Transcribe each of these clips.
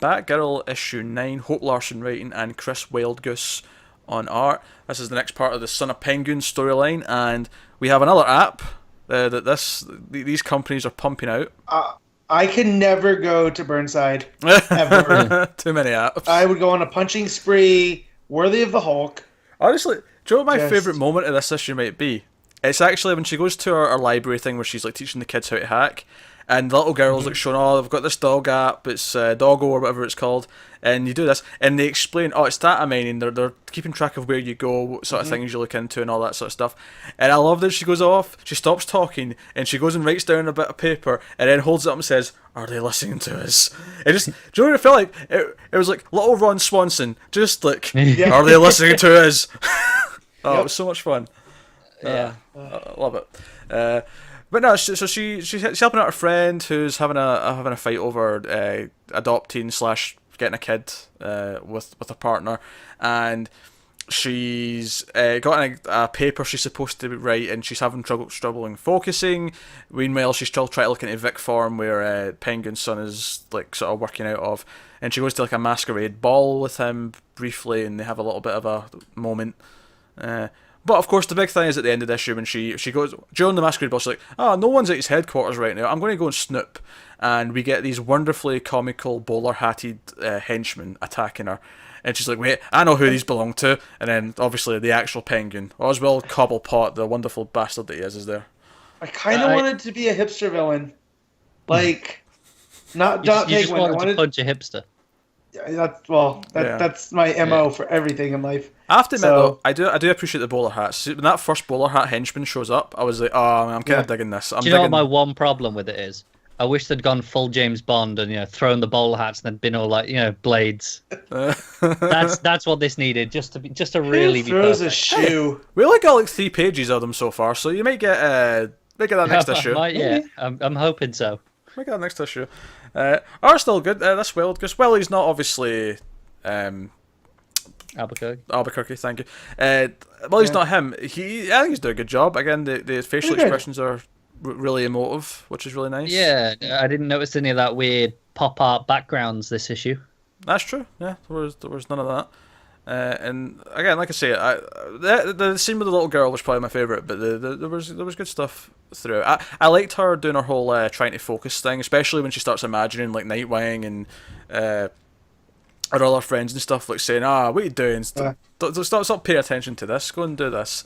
Batgirl issue 9, Hope Larson writing and Chris Wildgoose on art. This is the next part of the Son of Penguin storyline, and we have another app these companies are pumping out. I can never go to Burnside, ever. Too many apps. I would go on a punching spree worthy of the Hulk. Honestly, do you know what my favourite moment of this issue might be? It's actually when she goes to her library thing where she's like teaching the kids how to hack, and the little girl's like showing, oh, I've got this dog app, it's Doggo or whatever it's called, and you do this, and they explain, oh, it's data mining, they're keeping track of where you go, what sort of things you look into, and all that sort of stuff. And I love that she goes off, she stops talking, and she goes and writes down a bit of paper, and then holds it up and says, are they listening to us? It just, do you know what it felt like? It was like little Ron Swanson, just like, are they listening to us? It was so much fun. I love it. But no, so she's helping out her friend who's having a fight over adopting / getting a kid with a partner, and she's got a paper she's supposed to write, and she's having struggling focusing. Meanwhile, she's still trying to look into Vic form where Penguin's son is like sort of working out of, and she goes to like a masquerade ball with him briefly, and they have a little bit of a moment. But of course, the big thing is at the end of this issue when she goes during the masquerade ball, she's like, "Oh, no one's at his headquarters right now. I'm going to go and snoop," and we get these wonderfully comical bowler-hatted henchmen attacking her, and she's like, "Wait, I know who these belong to," and then obviously the actual Penguin, Oswald Cobblepot, the wonderful bastard that he is there. I kind of wanted to be a hipster villain, like not You Penguin. just wanted to punch a hipster. That's my MO for everything in life. I have to admit though, I do appreciate the bowler hats. See, when that first bowler hat henchman shows up, I was like, oh, I'm kind of digging this. Do you know what my one problem with it is? I wish they'd gone full James Bond and thrown the bowler hats and then been all like blades. That's what this needed, just to really be throws perfect. a shoe. We only got like 3 pages of them so far, so you might get that next issue. I'm hoping so. Might get that next issue. Are still good. That's Wild, because Willie's not obviously Albuquerque, thank you. He's not him. I think he's doing a good job. Again, the facial expressions are really emotive, which is really nice. Yeah, I didn't notice any of that weird pop art backgrounds this issue. That's true. Yeah, there was none of that. And again, like I say, the scene with the little girl was probably my favourite, but there was good stuff throughout. I liked her doing her whole trying to focus thing, especially when she starts imagining like Nightwing and her other friends and stuff, like saying, what are you doing? Stop paying attention to this. Go and do this.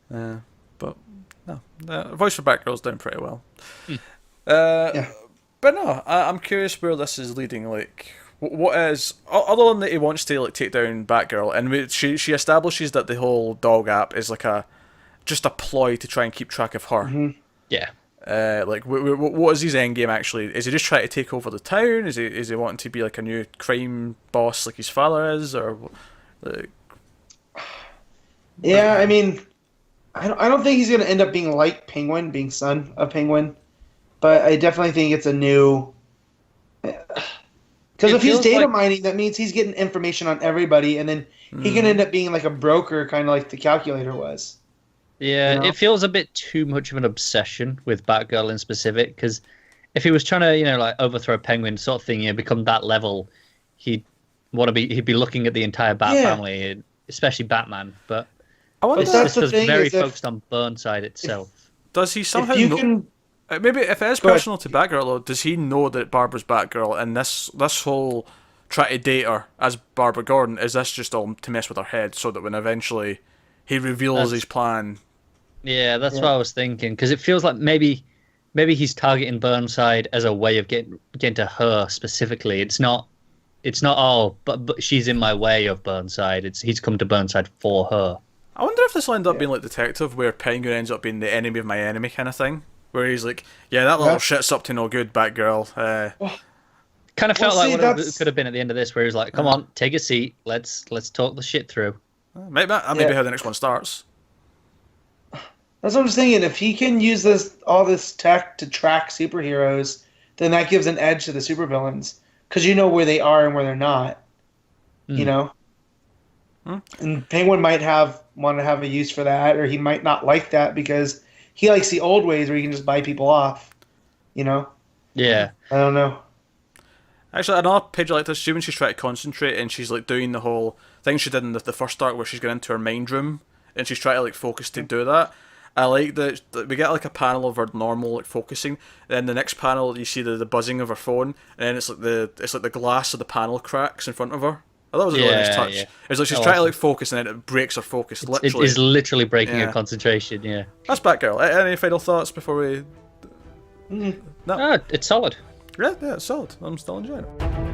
But no, voice for Batgirl's doing pretty well. But no, I'm curious where this is leading. Like, what is, other than that he wants to like take down Batgirl, and she establishes that the whole dog app is like just a ploy to try and keep track of her. Yeah. Like, what is his end game actually? Is he just trying to take over the town? Is he wanting to be like a new crime boss like his father is, or like? Yeah, I mean, I don't think he's gonna end up being like Penguin, being son of Penguin, but I definitely think it's a new. Because if he's data mining, that means he's getting information on everybody, and then he can end up being like a broker, kind of like the Calculator was. Yeah, It feels a bit too much of an obsession with Batgirl in specific, because if he was trying to, like overthrow Penguin sort of thing, become that level, he'd be looking at the entire Bat family, especially Batman. But I wonder this is very focused on Burnside itself. Does he somehow know? Maybe if it is personal to Batgirl, though, does he know that Barbara's Batgirl, and this whole try to date her as Barbara Gordon, is this just all to mess with her head, so that when eventually he reveals his plan? Yeah, that's what I was thinking, because it feels like maybe he's targeting Burnside as a way of getting to her specifically. It's not but she's in my way of Burnside. He's come to Burnside for her. I wonder if this will end up being like Detective, where Penguin ends up being the enemy of my enemy kind of thing. Where he's like, that little shit's up to no good, Batgirl. Kind of felt like what it could have been at the end of this, where he was like, come on, take a seat, let's talk the shit through. Maybe how the next one starts. That's what I'm just thinking. If he can use all this tech to track superheroes, then that gives an edge to the supervillains. Because you know where they are and where they're not. You know? And Penguin might want to have a use for that, or he might not like that because he likes the old ways where you can just buy people off, Yeah. I don't know. Actually, another page I like this, when she's trying to concentrate and she's like doing the whole thing she did in the first arc where she's going into her mind room and she's trying to like focus to do that. I like that we get like a panel of her normal like focusing, then the next panel you see the buzzing of her phone, and then it's like the glass of the panel cracks in front of her. I thought it was a really nice touch. Yeah. It's like she's trying to like focus and then it breaks her focus. Literally, it is literally breaking her concentration. Yeah, that's Batgirl. Any final thoughts before we? No, it's solid. Yeah, it's solid. I'm still enjoying it.